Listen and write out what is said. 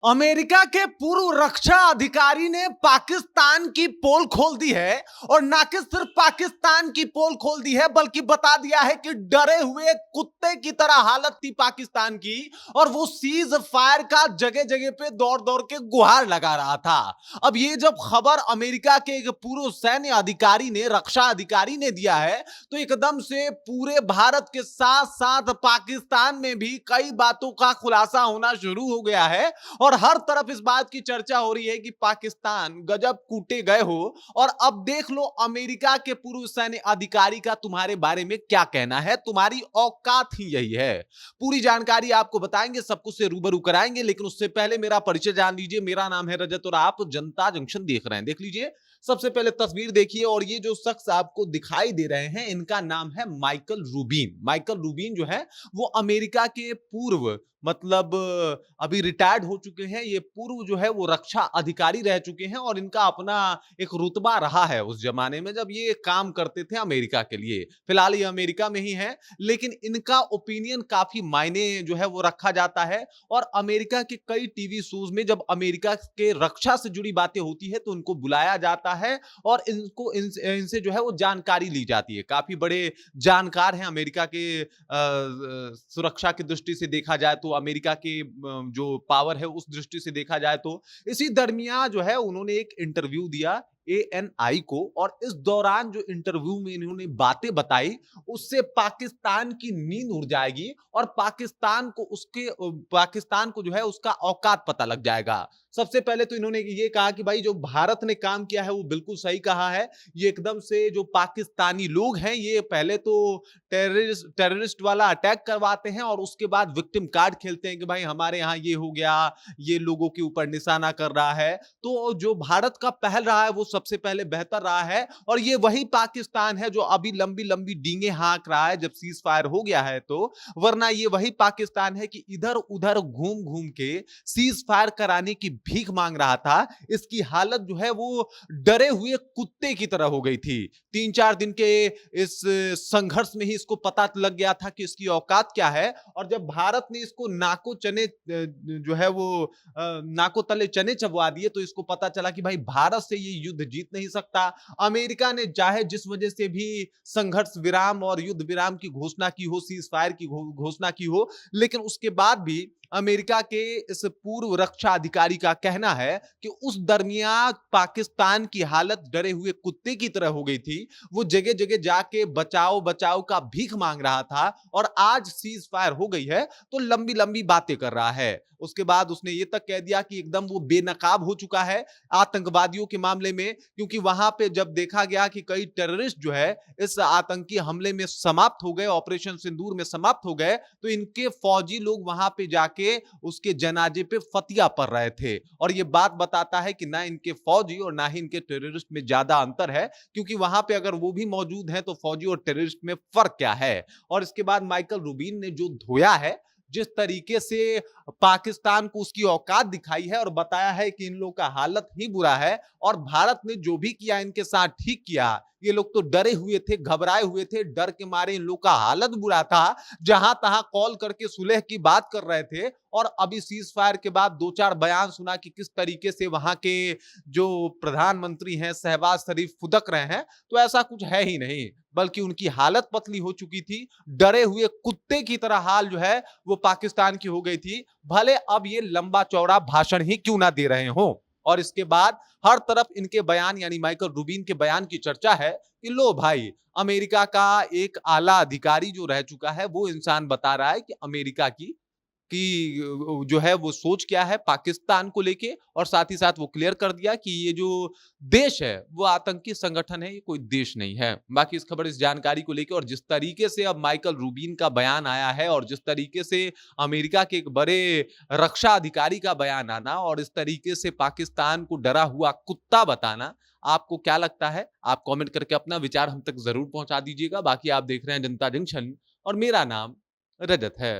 America के पूर्व रक्षा अधिकारी ने पाकिस्तान की पोल खोल दी है और ना कि सिर्फ पाकिस्तान की पोल खोल दी है बल्कि बता दिया है कि डरे हुए कुत्ते की तरह हालत थी पाकिस्तान की और वो सीज फायर का जगह जगह पे दौड़ दौड़ के गुहार लगा रहा था। अब ये जब खबर अमेरिका के एक पूर्व सैन्य अधिकारी ने रक्षा अधिकारी ने दिया है तो एकदम से पूरे भारत के साथ साथ पाकिस्तान में भी कई बातों का खुलासा होना शुरू हो गया है और हर तरफ इस बात की चर्चा हो रही है कि पाकिस्तान गजब कूटे गए हो। और अब देख लो अमेरिका के पूर्व सैन्य अधिकारी का तुम्हारे बारे में क्या कहना है, तुम्हारी औकात ही यही है। पूरी जानकारी आपको बताएंगे, सब कुछ से रूबरू कराएंगे, लेकिन उससे पहले मेरा परिचय जान लीजिए। मेरा नाम है रजत और आप जनता जंक्शन देख रहे हैं। देख लीजिए, सबसे पहले तस्वीर देखिए और ये जो शख्स आपको दिखाई दे रहे हैं इनका नाम है माइकल रूबिन। माइकल रूबिन जो है वो अमेरिका के पूर्व मतलब अभी रिटायर्ड हो चुके हैं। ये पूर्व जो है वो रक्षा अधिकारी रह चुके हैं और इनका अपना एक रुतबा रहा है उस जमाने में जब ये काम करते थे अमेरिका के लिए। फिलहाल ये अमेरिका में ही है, लेकिन इनका ओपिनियन काफी मायने जो है वो रखा जाता है और अमेरिका के कई टीवी शोज में जब अमेरिका के रक्षा से जुड़ी बातें होती है तो उनको बुलाया जाता है और इनको इनसे जो है वो जानकारी ली जाती है। काफी बड़े जानकार हैं अमेरिका के सुरक्षा की दृष्टि से देखा जाए तो, अमेरिका की जो पावर है उस दृष्टि से देखा जाए तो। इसी दरमियान जो है उन्होंने एक इंटरव्यू दिया ANI को और इस दौरान जो इंटरव्यू में इन्होंने बातें बताई उससे पाकिस्तान की नींद उड़ जाएगी और पाकिस्तान को जो है उसका औकात पता लग जाएगा। सबसे पहले तो इन्होंने ये कहा कि भाई जो भारत ने काम किया है वो बिल्कुल सही कहा है। ये एकदम से जो पाकिस्तानी लोग हैं ये पहले तो टेररिस्ट वाला अटैक करवाते हैं और उसके बाद विक्टिम कार्ड खेलते हैं कि भाई हमारे यहाँ ये हो गया, ये लोगों के ऊपर निशाना कर रहा है। तो जो भारत का पहल रहा है वो सबसे पहले बेहतर रहा है और ये वही पाकिस्तान है जो अभी लंबी लंबी डींगे हाँक रहा है जब सीज फायर हो गया है तो। वरना ये वही पाकिस्तान है कि इधर उधर घूम घूम के सीज फायर कराने की भीख मांग रहा था। इसकी हालत जो है वो डरे हुए कुत्ते की तरह हो गई थी। 3-4 दिन के इस संघर्ष में ही इसको पता लग गया था कि इसकी औकात क्या है और जब भारत ने इसको नाको चने जो है वो नाको तले चने चबवा दिए तो इसको पता चला कि भाई भारत से ये युद्ध जीत नहीं सकता। अमेरिका ने चाहे जिस वजह से भी संघर्ष विराम और युद्ध विराम की घोषणा की हो, सीज फायर की घोषणा की हो, लेकिन उसके बाद भी अमेरिका के इस पूर्व रक्षा अधिकारी का कहना है कि उस दरमियान पाकिस्तान की हालत डरे हुए कुत्ते की तरह हो गई थी। वो जगह जगह जाके बचाओ बचाओ का भीख मांग रहा था और आज सीज फायर हो गई है तो लंबी लंबी बातें कर रहा है। उसके बाद उसने ये तक कह दिया कि एकदम वो बेनकाब हो चुका है आतंकवादियों के मामले में, क्योंकि वहां पे जब देखा गया कि कई टेररिस्ट जो है इस आतंकी हमले में समाप्त हो गए, ऑपरेशन सिंदूर में समाप्त हो गए, तो इनके फौजी लोग वहां पे जाके उसके जनाजे पे फतिया पड़ रहे थे। और ये बात बताता है कि ना इनके फौजी और ना ही इनके टेररिस्ट में ज्यादा अंतर है, क्योंकि वहां पे अगर वो भी मौजूद है तो फौजी और टेररिस्ट में फर्क क्या है। और इसके बाद माइकल रूबिन ने जो धोया है, जिस तरीके से पाकिस्तान को उसकी औकात दिखाई है और बताया है कि इन लोगों का हालत ही बुरा है और भारत ने जो भी किया इनके साथ ठीक किया। ये लोग तो डरे हुए थे, घबराए हुए थे, डर के मारे इन लोग का हालत बुरा था। जहां तहां कॉल करके सुलह की बात कर रहे थे और अभी सीज फायर के बाद 2-4 बयान सुना कि किस तरीके से वहां के जो प्रधानमंत्री हैं शहबाज शरीफ फुदक रहे हैं, तो ऐसा कुछ है ही नहीं, बल्कि उनकी हालत पतली हो चुकी थी। डरे हुए कुत्ते की तरह हाल जो है वो पाकिस्तान की हो गई थी, भले अब ये लंबा चौड़ा भाषण ही क्यों ना दे रहे हो। और इसके बाद हर तरफ इनके बयान यानी माइकल रूबिन के बयान की चर्चा है कि लो भाई, अमेरिका का एक आला अधिकारी जो रह चुका है वो इंसान बता रहा है कि अमेरिका की जो है वो सोच क्या है पाकिस्तान को लेके, और साथ ही साथ वो क्लियर कर दिया कि ये जो देश है वो आतंकी संगठन है, ये कोई देश नहीं है। बाकी इस खबर इस जानकारी को लेके और जिस तरीके से अब माइकल रूबिन का बयान आया है और जिस तरीके से अमेरिका के एक बड़े रक्षा अधिकारी का बयान आना और इस तरीके से पाकिस्तान को डरा हुआ कुत्ता बताना, आपको क्या लगता है? आप कमेंट करके अपना विचार हम तक जरूर पहुंचा दीजिएगा। बाकी आप देख रहे हैं जनता जंक्शन और मेरा नाम रजत है।